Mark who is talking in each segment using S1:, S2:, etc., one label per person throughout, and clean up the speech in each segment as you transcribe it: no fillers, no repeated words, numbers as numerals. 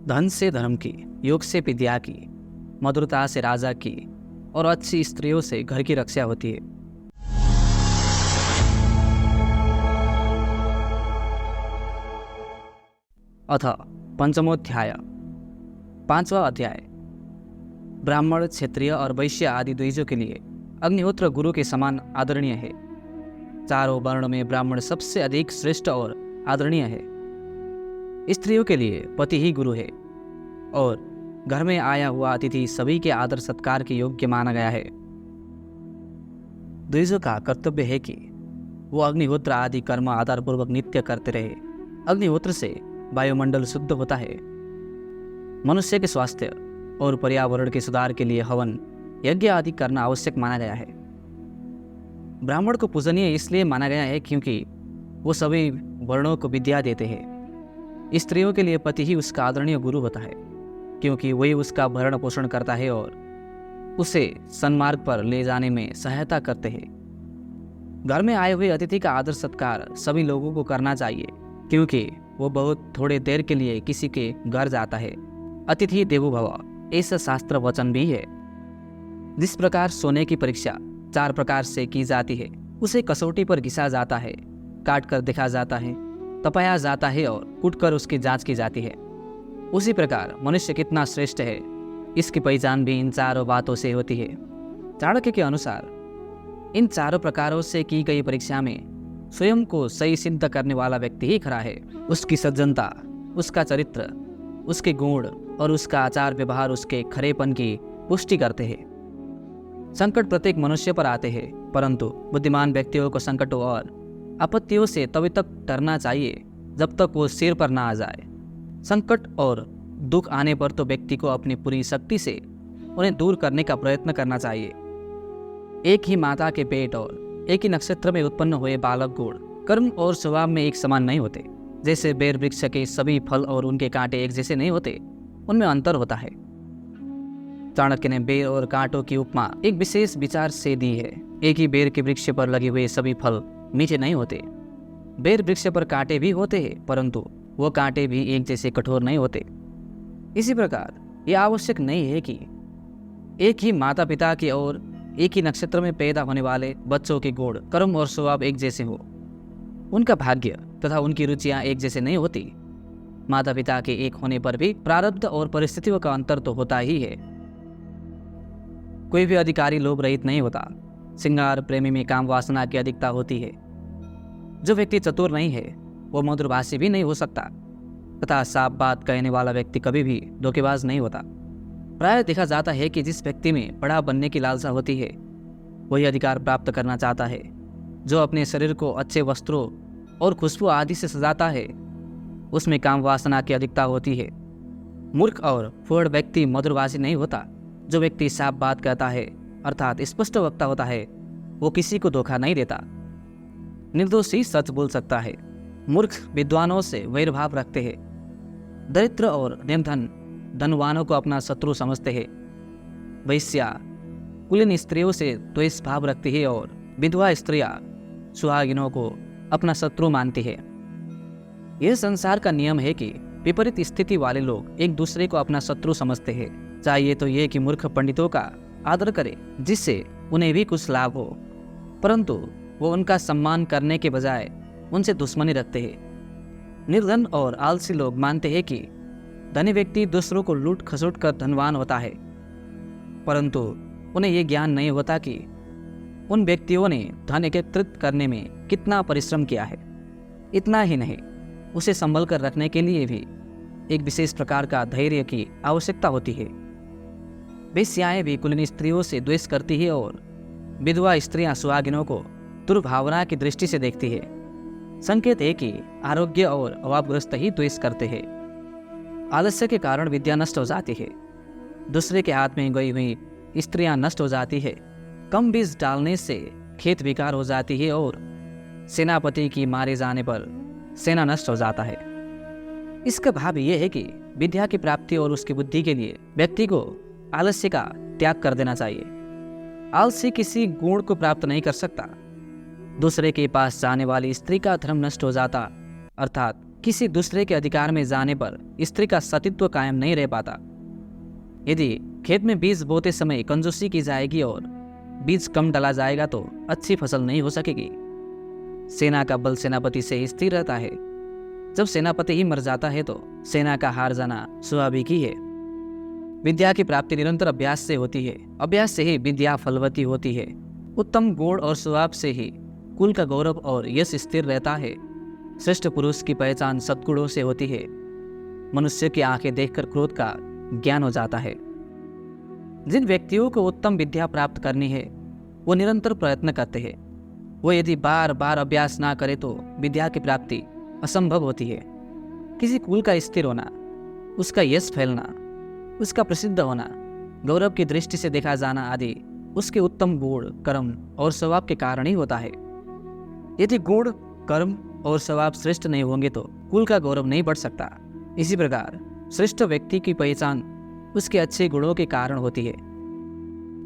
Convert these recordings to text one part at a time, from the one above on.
S1: धन से धर्म की, योग से विद्या की, मधुरता से राजा की और अच्छी स्त्रियों से घर की रक्षा होती है। अथ पंचमोध्याय। 5वां अध्याय। ब्राह्मण, क्षत्रिय और वैश्य आदि द्विजों के लिए अग्निहोत्र गुरु के समान आदरणीय है। चारों वर्ण में ब्राह्मण सबसे अधिक श्रेष्ठ और आदरणीय है। स्त्रियों के लिए पति ही गुरु है और घर में आया हुआ अतिथि सभी के आदर सत्कार के योग्य माना गया है। द्विजों का कर्तव्य है कि वो अग्निहोत्र आदि कर्म आधारपूर्वक नित्य करते रहे। अग्निहोत्र से वायुमंडल शुद्ध होता है। मनुष्य के स्वास्थ्य और पर्यावरण के सुधार के लिए हवन, यज्ञ आदि करना आवश्यक माना गया है। ब्राह्मण को पूजनीय इसलिए माना गया है क्योंकि वो सभी वर्णों को विद्या देते हैं। स्त्रियों के लिए पति ही उसका आदरणीय गुरु होता है क्योंकि वही उसका भरण पोषण करता है और उसे सन्मार्ग पर ले जाने में सहायता करते हैं। घर में आए हुए अतिथि का आदर सत्कार सभी लोगों को करना चाहिए क्योंकि वो बहुत थोड़े देर के लिए किसी के घर जाता है। अतिथि देवो भव ऐसा शास्त्र वचन भी है। जिस प्रकार सोने की परीक्षा 4 प्रकार से की जाती है, उसे कसौटी पर घिसा जाता है, काट कर देखा जाता है, तपाया जाता है और कूटकर उसकी जांच की जाती है। उसी प्रकार मनुष्य कितना श्रेष्ठ है, इसकी पहचान भी इन 4 बातों से होती है। चाणक्य के अनुसार इन 4 प्रकारों से की गई परीक्षा में स्वयं को सही सिद्ध करने वाला व्यक्ति ही खरा है। उसकी सज्जनता, उसका चरित्र, उसके गुण और उसका आचार व्यवहार उसके खरेपन की पुष्टि करते हैं। संकट प्रत्येक मनुष्य पर आते हैं, परंतु बुद्धिमान व्यक्तियों को संकटों और आपत्तियों से तभी तक डरना चाहिए जब तक वो सिर पर ना आ जाए। संकट और दुख आने पर तो व्यक्ति को अपनी पूरी शक्ति से उन्हें दूर करने का प्रयत्न करना चाहिए। एक ही माता के पेट और एक ही नक्षत्र में उत्पन्न हुए बालक गुण, कर्म और स्वभाव में एक समान नहीं होते। जैसे बेर वृक्ष के सभी फल और उनके कांटे एक जैसे नहीं होते, उनमें अंतर होता है। चाणक्य ने बेर और कांटों की उपमा एक विशेष विचार से दी है। एक ही बेर के वृक्ष पर लगे हुए सभी फल मीठे नहीं होते। बेर वृक्ष पर कांटे भी होते हैं, परंतु वो कांटे भी एक जैसे कठोर नहीं होते। इसी प्रकार यह आवश्यक नहीं है कि एक ही माता पिता के और एक ही नक्षत्र में पैदा होने वाले बच्चों के गुण, कर्म और स्वभाव एक जैसे हो। उनका भाग्य तथा उनकी रुचियां एक जैसे नहीं होती। माता पिता के एक होने पर भी प्रारब्ध और परिस्थितियों का अंतर तो होता ही है। कोई भी अधिकारी लोभ रहित नहीं होता। श्रृंगार प्रेमी में काम वासना की अधिकता होती है। जो व्यक्ति चतुर नहीं है वो मधुरभाषी भी नहीं हो सकता तथा साफ बात कहने वाला व्यक्ति कभी भी धोखेबाज नहीं होता। प्रायः देखा जाता है कि जिस व्यक्ति में बड़ा बनने की लालसा होती है वही अधिकार प्राप्त करना चाहता है। जो अपने शरीर को अच्छे वस्त्रों और खुशबू आदि से सजाता है उसमें काम वासना की अधिकता होती है। मूर्ख और फूहड़ व्यक्ति मधुरभाषी नहीं होता। जो व्यक्ति साफ बात कहता है अर्थात स्पष्ट वक्ता होता है वो किसी को धोखा नहीं देता। निर्दोष ही सच बोल सकता है। मूर्ख विद्वानों से वैरभाव रखते हैं। दरिद्र और निर्धन धनवानों को अपना शत्रु समझते हैं। वैश्या कुलीन स्त्रियों से द्वेष भाव रखती है और विधवा स्त्रियां सुहागिनों को अपना शत्रु मानती है। यह संसार का नियम है कि विपरीत स्थिति वाले लोग एक दूसरे को अपना शत्रु समझते हैं। चाहिए तो यह कि मूर्ख पंडितों का आदर करे जिससे उन्हें भी कुछ लाभ हो, परंतु वो उनका सम्मान करने के बजाय उनसे दुश्मनी रखते हैं। निर्धन और आलसी लोग मानते हैं कि धनी व्यक्ति दूसरों को लूट खसोट कर धनवान होता है, परंतु उन्हें यह ज्ञान नहीं होता कि उन व्यक्तियों ने धन एकत्रित करने में कितना परिश्रम किया है। इतना ही नहीं, उसे संभल कर रखने के लिए भी एक विशेष प्रकार का धैर्य की आवश्यकता होती है। वेश्याएं भी कुलीन स्त्रियों से द्वेष करती है और विधवा स्त्रियां सुहागिनों को दुर्भावना की दृष्टि से देखती है। संकेत है कि आरोग्य और अभावग्रस्त ही द्वेष करते हैं। आलस्य के कारण विद्या नष्ट हो जाती है। दूसरे के हाथ में गई हुई स्त्रियां नष्ट हो जाती है। कम बीज डालने से खेत बेकार हो जाती है और सेनापति की मारे जाने पर सेना नष्ट हो जाता है। इसका भाव यह है कि विद्या की प्राप्ति और उसकी बुद्धि के लिए व्यक्ति को आलस्य का त्याग कर देना चाहिए। आलसी किसी गुण को प्राप्त नहीं कर सकता। दूसरे के पास जाने वाली स्त्री का धर्म नष्ट हो जाता, अर्थात किसी दूसरे के अधिकार में जाने पर स्त्री का सतीत्व कायम नहीं रह पाता। यदि खेत में बीज बोते समय कंजूसी की जाएगी और बीज कम डाला जाएगा तो अच्छी फसल नहीं हो सकेगी। सेना का बल सेनापति से ही स्थिर रहता है। जब सेनापति ही मर जाता है तो सेना का हार जाना स्वाभाविक ही है। विद्या की प्राप्ति निरंतर अभ्यास से होती है। अभ्यास से ही विद्या फलवती होती है। उत्तम गुण और स्वभाव से ही कुल का गौरव और यश स्थिर रहता है। श्रेष्ठ पुरुष की पहचान सद्गुणों से होती है। मनुष्य की आंखें देखकर क्रोध का ज्ञान हो जाता है। जिन व्यक्तियों को उत्तम विद्या प्राप्त करनी है वो निरंतर प्रयत्न करते हैं। वो यदि बार बार अभ्यास ना करे तो विद्या की प्राप्ति असंभव होती है। किसी कुल का स्थिर होना, उसका यश फैलना, उसका प्रसिद्ध होना, गौरव की दृष्टि से देखा जाना आदि उसके उत्तम गुण, कर्म और स्वभाव के कारण ही होता है। यदि गुण, कर्म और स्वभाव श्रेष्ठ नहीं होंगे तो कुल का गौरव नहीं बढ़ सकता। इसी प्रकार श्रेष्ठ व्यक्ति की पहचान उसके अच्छे गुणों के कारण होती है।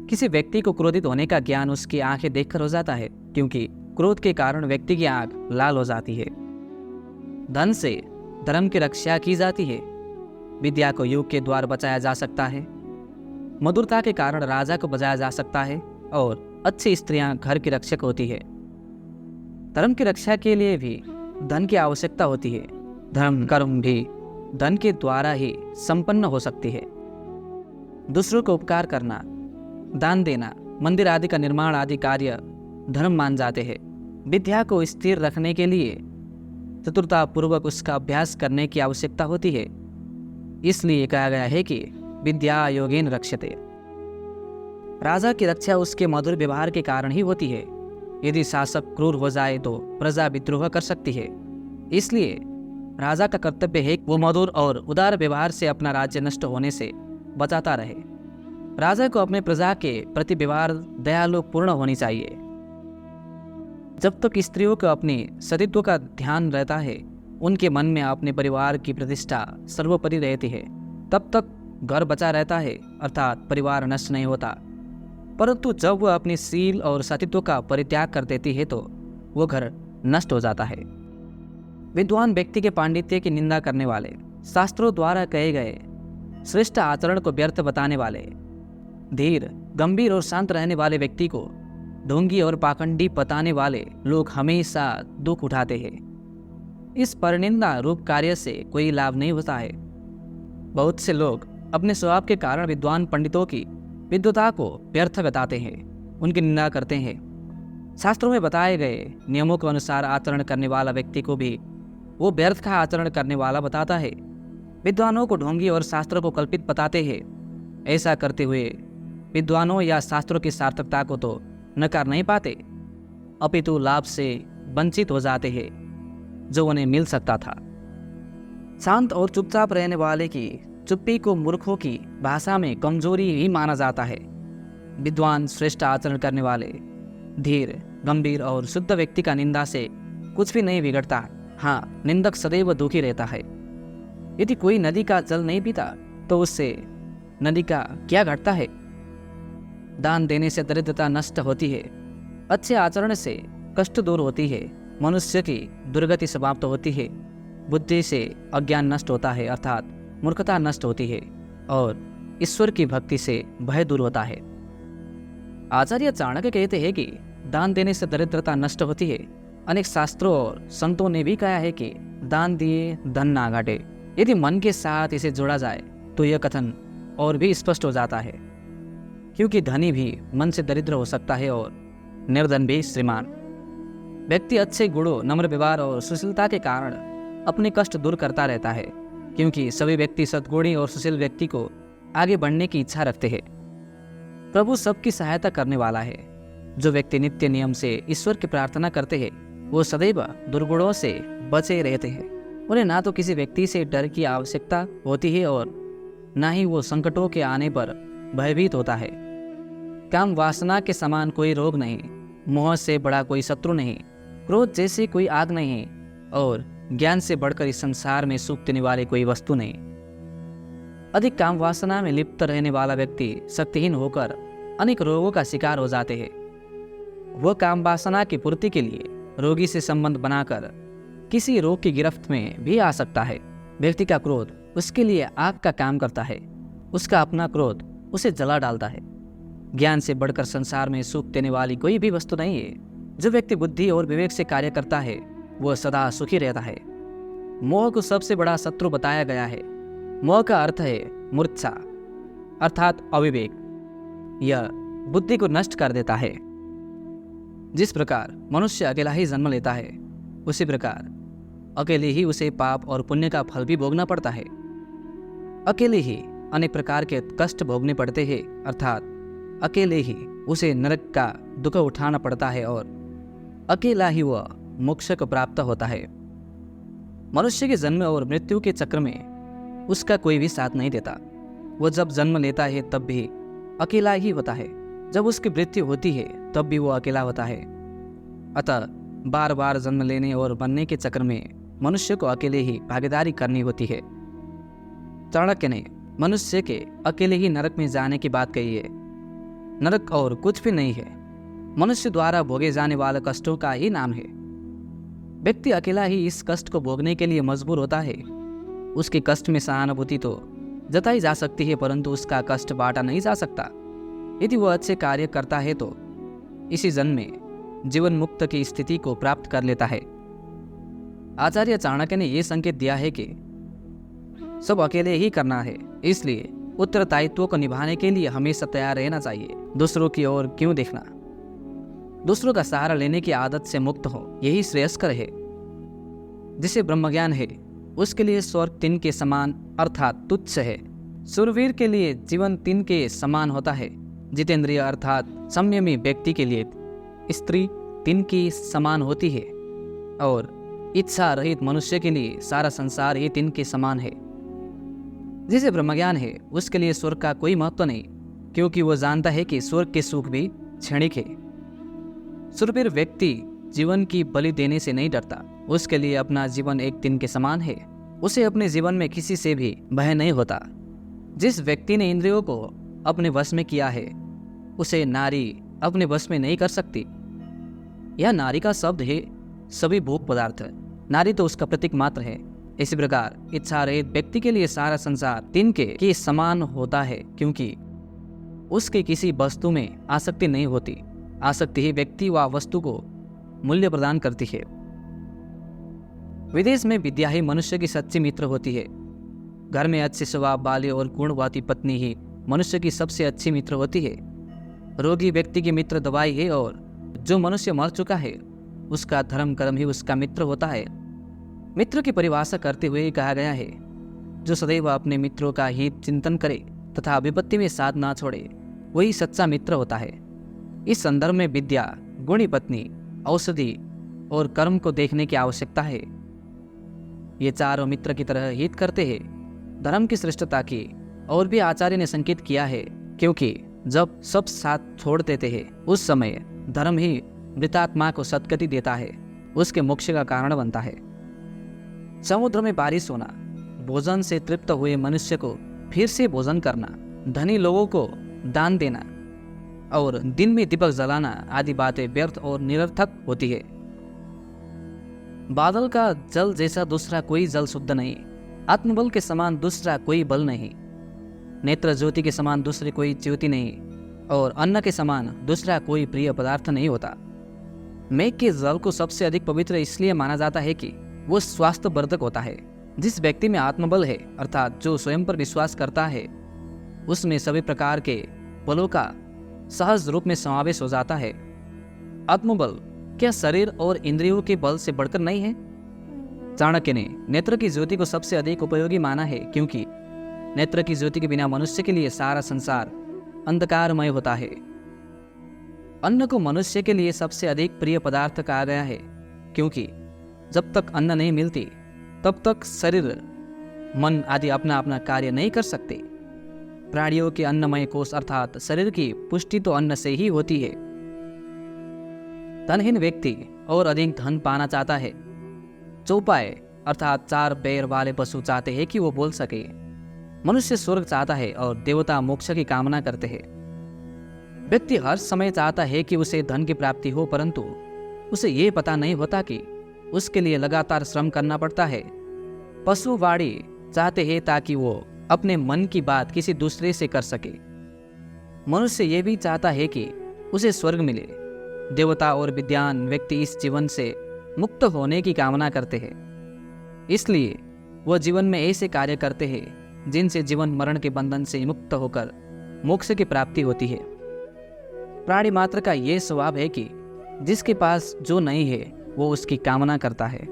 S1: किसी व्यक्ति को क्रोधित होने का ज्ञान उसकी आंखें देखकर हो जाता है, क्योंकि क्रोध के कारण व्यक्ति की आंख लाल हो जाती है। धन से धर्म की रक्षा की जाती है। विद्या को युग के द्वार बचाया जा सकता है। मधुरता के कारण राजा को बचाया जा सकता है और अच्छी स्त्रियां घर की रक्षक होती है। धर्म की रक्षा के लिए भी धन की आवश्यकता होती है। धर्म कर्म भी धन के द्वारा ही संपन्न हो सकती है। दूसरों को उपकार करना, दान देना, मंदिर आदि का निर्माण आदि कार्य धर्म मान जाते हैं। विद्या को स्थिर रखने के लिए चतुरता पूर्वक उसका अभ्यास करने की आवश्यकता होती है। इसलिए कहा गया है कि विद्या योगेन रक्षते। राजा की रक्षा उसके मधुर व्यवहार के कारण ही होती है। यदि शासक क्रूर हो जाए तो प्रजा विद्रोह कर सकती है। इसलिए राजा का कर्तव्य है कि वो मधुर और उदार व्यवहार से अपना राज्य नष्ट होने से बचाता रहे। राजा को अपने प्रजा के प्रति व्यवहार दयालु पूर्ण होनी चाहिए। जब तक स्त्रियों को अपनी सतीत्व का ध्यान रहता है, उनके मन में अपने परिवार की प्रतिष्ठा सर्वोपरि रहती है, तब तक घर बचा रहता है, अर्थात परिवार नष्ट नहीं होता। परंतु जब वह अपनी शील और सतीत्व का परित्याग कर देती है तो वो घर नष्ट हो जाता है। विद्वान व्यक्ति के पांडित्य की निंदा करने वाले, शास्त्रों द्वारा कहे गए श्रेष्ठ आचरण को व्यर्थ बताने वाले, धीर, गंभीर और शांत रहने वाले व्यक्ति को ढोंगी और पाखंडी बताने वाले लोग हमेशा दुख उठाते हैं। इस परनिंदा रूप कार्य से कोई लाभ नहीं होता है। बहुत से लोग अपने स्वभाव के कारण विद्वान पंडितों की विद्वता को व्यर्थ बताते हैं, उनकी निंदा करते हैं। शास्त्रों में बताए गए नियमों के अनुसार आचरण करने वाला व्यक्ति को भी वो व्यर्थ का आचरण करने वाला बताता है। विद्वानों को ढोंगी और शास्त्रों को कल्पित बताते हैं। ऐसा करते हुए विद्वानों या शास्त्रों की सार्थकता को तो नकार नहीं पाते, अपितु लाभ से वंचित हो जाते हैं जो उन्हें मिल सकता था। शांत और चुपचाप रहने वाले की चुप्पी को मूर्खों की भाषा में कमजोरी ही माना जाता है। विद्वान श्रेष्ठ आचरण करने वाले, धीर, गंभीर और शुद्ध व्यक्ति का निंदा से कुछ भी नहीं बिगड़ता। हाँ, निंदक सदैव दुखी रहता है। यदि कोई नदी का जल नहीं पीता तो उससे नदी का क्या घटता है। दान देने से दरिद्रता नष्ट होती है। अच्छे आचरण से कष्ट दूर होती है। मनुष्य की दुर्गति समाप्त होती है। बुद्धि से अज्ञान नष्ट होता है, अर्थात मूर्खता नष्ट होती है और ईश्वर की भक्ति से भय दूर होता है। आचार्य चाणक्य कहते हैं कि दान देने से दरिद्रता नष्ट होती है। अनेक शास्त्रों और संतों ने भी कहा है कि दान दिए धन ना घटे। यदि मन के साथ इसे जोड़ा जाए तो यह कथन और भी स्पष्ट हो जाता है, क्योंकि धनी भी मन से दरिद्र हो सकता है और निर्धन भी श्रीमान। व्यक्ति अच्छे गुणों, नम्र व्यवहार और सुशीलता के कारण अपने कष्ट दूर करता रहता है, क्योंकि सभी व्यक्ति सद्गुणी और सुशील व्यक्ति को आगे बढ़ने की इच्छा रखते हैं। प्रभु सबकी सहायता करने वाला है। जो व्यक्ति नित्य नियम से ईश्वर की प्रार्थना करते हैं वो सदैव दुर्गुणों से बचे रहते हैं। उन्हें ना तो किसी व्यक्ति से डर की आवश्यकता होती है और ना ही वो संकटों के आने पर भयभीत होता है। काम वासना के समान कोई रोग नहीं, मोह से बड़ा कोई शत्रु नहीं, क्रोध जैसी कोई आग नहीं और ज्ञान से बढ़कर इस संसार में सुख देने वाली कोई वस्तु नहीं। अधिक काम वासना में लिप्त रहने वाला व्यक्ति शक्तिहीन होकर अनेक रोगों का शिकार हो जाते हैं। वह काम वासना की पूर्ति के लिए रोगी से संबंध बनाकर किसी रोग की गिरफ्त में भी आ सकता है। व्यक्ति का क्रोध उसके लिए आग का काम करता है। उसका अपना क्रोध उसे जला डालता है। ज्ञान से बढ़कर संसार में सुख देने वाली कोई भी वस्तु नहीं है। जो व्यक्ति बुद्धि और विवेक से कार्य करता है वह सदा सुखी रहता है। मोह को सबसे बड़ा शत्रु बताया गया है। मोह का अर्थ है मूर्छा अर्थात अविवेक। यह बुद्धि को नष्ट कर देता है। जिस प्रकार मनुष्य अकेला ही जन्म लेता है उसी प्रकार अकेले ही उसे पाप और पुण्य का फल भी भोगना पड़ता है। अकेले ही अनेक प्रकार के कष्ट भोगने पड़ते हैं अर्थात अकेले ही उसे नरक का दुख उठाना पड़ता है और अकेला ही वह मोक्ष को प्राप्त होता है। मनुष्य के जन्म और मृत्यु के चक्र में उसका कोई भी साथ नहीं देता। वह जब जन्म लेता है तब भी अकेला ही होता है। जब उसकी मृत्यु होती है तब भी वो अकेला होता है। अतः बार बार जन्म लेने और बनने के चक्र में मनुष्य को अकेले ही भागीदारी करनी होती है। चाणक्य ने मनुष्य के अकेले ही नरक में जाने की बात कही है। नरक और कुछ भी नहीं है, मनुष्य द्वारा भोगे जाने वाले कष्टों का ही नाम है। व्यक्ति अकेला ही इस कष्ट को भोगने के लिए मजबूर होता है। उसके कष्ट में सहानुभूति तो जताई जा सकती है परंतु उसका कष्ट बांटा नहीं जा सकता। यदि वह अच्छे कार्य करता है तो इसी जन्म में जीवन मुक्त की स्थिति को प्राप्त कर लेता है। आचार्य चाणक्य ने यह संकेत दिया है कि सब अकेले ही करना है, इसलिए उत्तरदायित्व को निभाने के लिए हमेशा तैयार रहना चाहिए। दूसरों की ओर क्यों देखना, दूसरों का सहारा लेने की आदत से मुक्त हो, यही श्रेयस्कर है। जिसे ब्रह्मज्ञान है उसके लिए स्वर्ग तिन के समान अर्थात तुच्छ है। शूरवीर के लिए जीवन तिन के समान होता है। जितेंद्रिय अर्थात संयमी व्यक्ति के लिए स्त्री तिन की समान होती है और इच्छा रहित मनुष्य के लिए सारा संसार ही तिन के समान है। जिसे ब्रह्मज्ञान है उसके लिए स्वर्ग का कोई महत्व नहीं, क्योंकि वह जानता है कि स्वर्ग के सुख भी क्षणिक है। शूरवीर व्यक्ति जीवन की बलि देने से नहीं डरता। उसके लिए अपना जीवन एक दिन के समान है। उसे अपने जीवन में किसी से भी भय नहीं होता। जिस व्यक्ति ने इंद्रियों को अपने वश में किया है उसे नारी अपने वश में नहीं कर सकती। यह नारी का शब्द है सभी भोग पदार्थ। नारी तो उसका प्रतीक मात्र है। इसी प्रकार इच्छा रहित व्यक्ति के लिए सारा संसार तिनके के समान होता है, क्योंकि उसके किसी वस्तु में आसक्ति नहीं होती। आसक्ति ही व्यक्ति व वस्तु को मूल्य प्रदान करती है। विदेश में विद्या ही मनुष्य की सच्ची मित्र होती है। घर में अच्छे स्वभाव वाली और गुणवती पत्नी ही मनुष्य की सबसे अच्छी मित्र होती है। रोगी व्यक्ति की मित्र दवाई है और जो मनुष्य मर चुका है उसका धर्म कर्म ही उसका मित्र होता है। मित्र की परिभाषा करते हुए कहा गया है, जो सदैव अपने मित्रों का हित चिंतन करे तथा विपत्ति में साथ ना छोड़े वही सच्चा मित्र होता है। इस संदर्भ में विद्या, गुणी पत्नी, औषधि और कर्म को देखने की आवश्यकता है। ये चारों मित्र की तरह हित करते हैं। धर्म की श्रेष्ठता की और भी आचार्य ने संकेत किया है, क्योंकि जब सब साथ छोड़ देते हैं उस समय धर्म ही मृतात्मा को सद्गति देता है, उसके मोक्ष का कारण बनता है। समुद्र में बारिश होना, भोजन से तृप्त हुए मनुष्य को फिर से भोजन करना, धनी लोगों को दान देना और दिन में दीपक जलाना आदि बातें व्यर्थ और निरर्थक होती है। बादल का जल जैसा दूसरा कोई जल शुद्ध नहीं। आत्मबल के समान दूसरा कोई बल नहीं। नेत्र ज्योति के समान दूसरी कोई ज्योति नहीं और अन्न के समान दूसरा कोई प्रिय पदार्थ नहीं होता। मेघ के जल को सबसे अधिक पवित्र इसलिए माना जाता है कि वो स्वास्थ्यवर्धक होता है। जिस व्यक्ति में आत्मबल है अर्थात जो स्वयं पर विश्वास करता है उसमें सभी प्रकार के बलों का सहज रूप में समावेश हो जाता है। आत्मबल क्या शरीर और इंद्रियों के बल से बढ़कर नहीं है? चाणक्य ने नेत्र की ज्योति को सबसे अधिक उपयोगी माना है, क्योंकि नेत्र की ज्योति के बिना मनुष्य के लिए सारा संसार अंधकारमय होता है। अन्न को मनुष्य के लिए सबसे अधिक प्रिय पदार्थ कहा गया है, क्योंकि जब तक अन्न नहीं मिलती तब तक शरीर, मन आदि अपना अपना कार्य नहीं कर सकते। प्राणियों के अन्नमय कोष अर्थात शरीर की पुष्टि तो अन्न से ही होती है। धनहीन व्यक्ति और अधिक धन पाना चाहता है। चौपाए अर्थात चार पैर वाले पशु चाहते हैं कि वो बोल सके। मनुष्य स्वर्ग चाहता है और देवता मोक्ष की कामना करते हैं। व्यक्ति हर समय चाहता है कि उसे धन की प्राप्ति हो, परंतु उसे ये पता नहीं होता कि उसके लिए लगातार श्रम करना पड़ता है। पशु वाणी चाहते हैं ताकि वो अपने मन की बात किसी दूसरे से कर सके। मनुष्य ये भी चाहता है कि उसे स्वर्ग मिले। देवता और विद्वान व्यक्ति इस जीवन से मुक्त होने की कामना करते हैं, इसलिए वह जीवन में ऐसे कार्य करते हैं जिनसे जीवन मरण के बंधन से मुक्त होकर मोक्ष की प्राप्ति होती है। प्राणी मात्र का यह स्वभाव है कि जिसके पास जो नहीं है वो उसकी कामना करता है।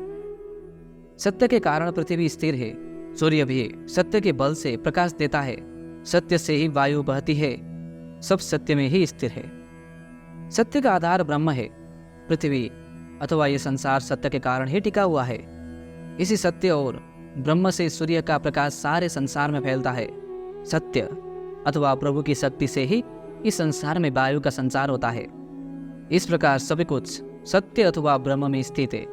S1: सत्य के कारण पृथ्वी स्थिर है। सूर्य भी सत्य के बल से प्रकाश देता है। सत्य से ही वायु बहती है। सब सत्य में ही स्थिर है। सत्य का आधार ब्रह्म है। पृथ्वी अथवा ये संसार सत्य के कारण ही टिका हुआ है। इसी सत्य और ब्रह्म से सूर्य का प्रकाश सारे संसार में फैलता है। सत्य अथवा प्रभु की शक्ति से ही इस संसार में वायु का संचार होता है। इस प्रकार सभी कुछ सत्य अथवा ब्रह्म में स्थित है।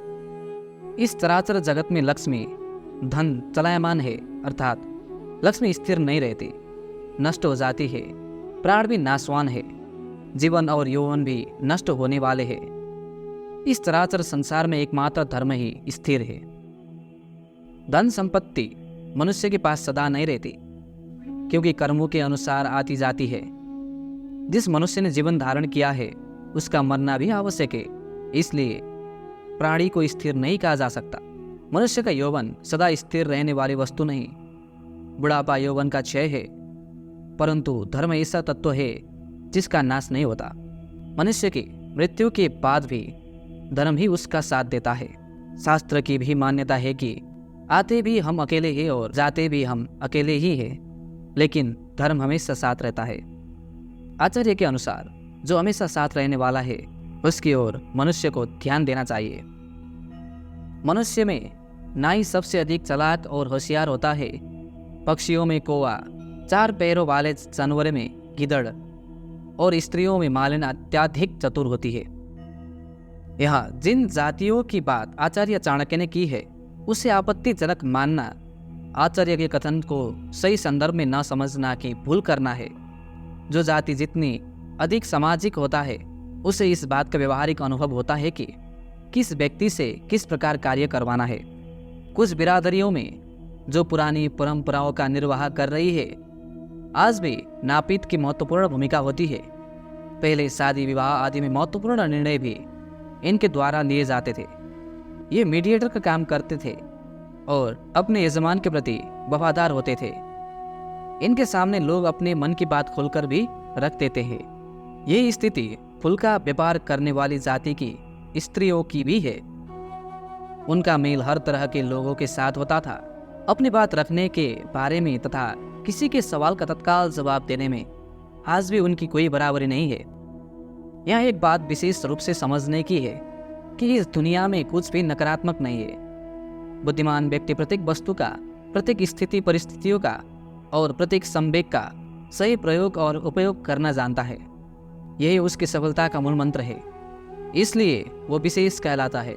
S1: इस चराचर जगत में लक्ष्मी धन चलायमान है, अर्थात लक्ष्मी स्थिर नहीं रहती, नष्ट हो जाती है। प्राण भी नाशवान है। जीवन और यौवन भी नष्ट होने वाले हैं। इस चराचर संसार में एकमात्र धर्म ही स्थिर है। धन संपत्ति मनुष्य के पास सदा नहीं रहती, क्योंकि कर्मों के अनुसार आती जाती है। जिस मनुष्य ने जीवन धारण किया है उसका मरना भी आवश्यक है, इसलिए प्राणी को स्थिर नहीं कहा जा सकता। मनुष्य का यौवन सदा स्थिर रहने वाली वस्तु नहीं। बुढ़ापा यौवन का क्षय है, परंतु धर्म ऐसा तत्व है जिसका नाश नहीं होता। मनुष्य की मृत्यु के बाद भी धर्म ही उसका साथ देता है। शास्त्र की भी मान्यता है कि आते भी हम अकेले ही और जाते भी हम अकेले ही हैं, लेकिन धर्म हमेशा साथ रहता है। आचार्य के अनुसार जो हमेशा साथ रहने वाला है उसकी ओर मनुष्य को ध्यान देना चाहिए। मनुष्य में नाई सबसे अधिक चालाक और होशियार होता है। पक्षियों में कौवा, 4 पैरों वाले जानवर में गिद्धड़ और स्त्रियों में मालिन अत्यधिक चतुर होती है। यहाँ जिन जातियों की बात आचार्य चाणक्य ने की है उसे आपत्तिजनक मानना आचार्य के कथन को सही संदर्भ में न समझना की भूल करना है। जो जाति जितनी अधिक सामाजिक होता है उसे इस बात का व्यवहारिक अनुभव होता है कि किस व्यक्ति से किस प्रकार कार्य करवाना है। कुछ बिरादरियों में जो पुरानी परंपराओं का निर्वाह कर रही है आज भी नापित की महत्वपूर्ण भूमिका होती है। पहले शादी विवाह आदि में महत्वपूर्ण निर्णय भी इनके द्वारा लिए जाते थे। ये मीडिएटर का काम करते थे और अपने यजमान के प्रति वफादार होते थे। इनके सामने लोग अपने मन की बात खोलकर भी रख देते हैं। यही स्थिति फूल का व्यापार करने वाली जाति की स्त्रियों की भी है। उनका मेल हर तरह के लोगों के साथ होता था। अपनी बात रखने के बारे में तथा किसी के सवाल का तत्काल जवाब देने में आज भी उनकी कोई बराबरी नहीं है। यहाँ एक बात विशेष रूप से समझने की है कि इस दुनिया में कुछ भी नकारात्मक नहीं है। बुद्धिमान व्यक्ति प्रत्येक वस्तु का, प्रत्येक स्थिति परिस्थितियों का और प्रत्येक संवेग का सही प्रयोग और उपयोग करना जानता है। यही उसकी सफलता का मूल मंत्र है, इसलिए वो विशेष कहलाता है।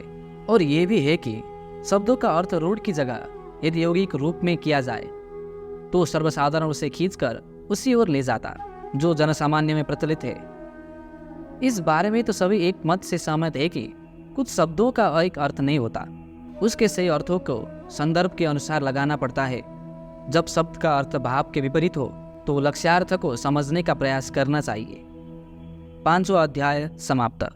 S1: और ये भी है कि शब्दों का अर्थ रूढ़ की जगह यदि यौगिक रूप में किया जाए तो सर्वसाधारण उसे खींचकर उसी ओर ले जाता जो जनसामान्य में प्रचलित है। इस बारे में तो सभी एक मत से सहमत है कि कुछ शब्दों का एक अर्थ नहीं होता, उसके सही अर्थों को संदर्भ के अनुसार लगाना पड़ता है। जब शब्द का अर्थ भाव के विपरीत हो तो लक्ष्यार्थ को समझने का प्रयास करना चाहिए। 5वां अध्याय समाप्त।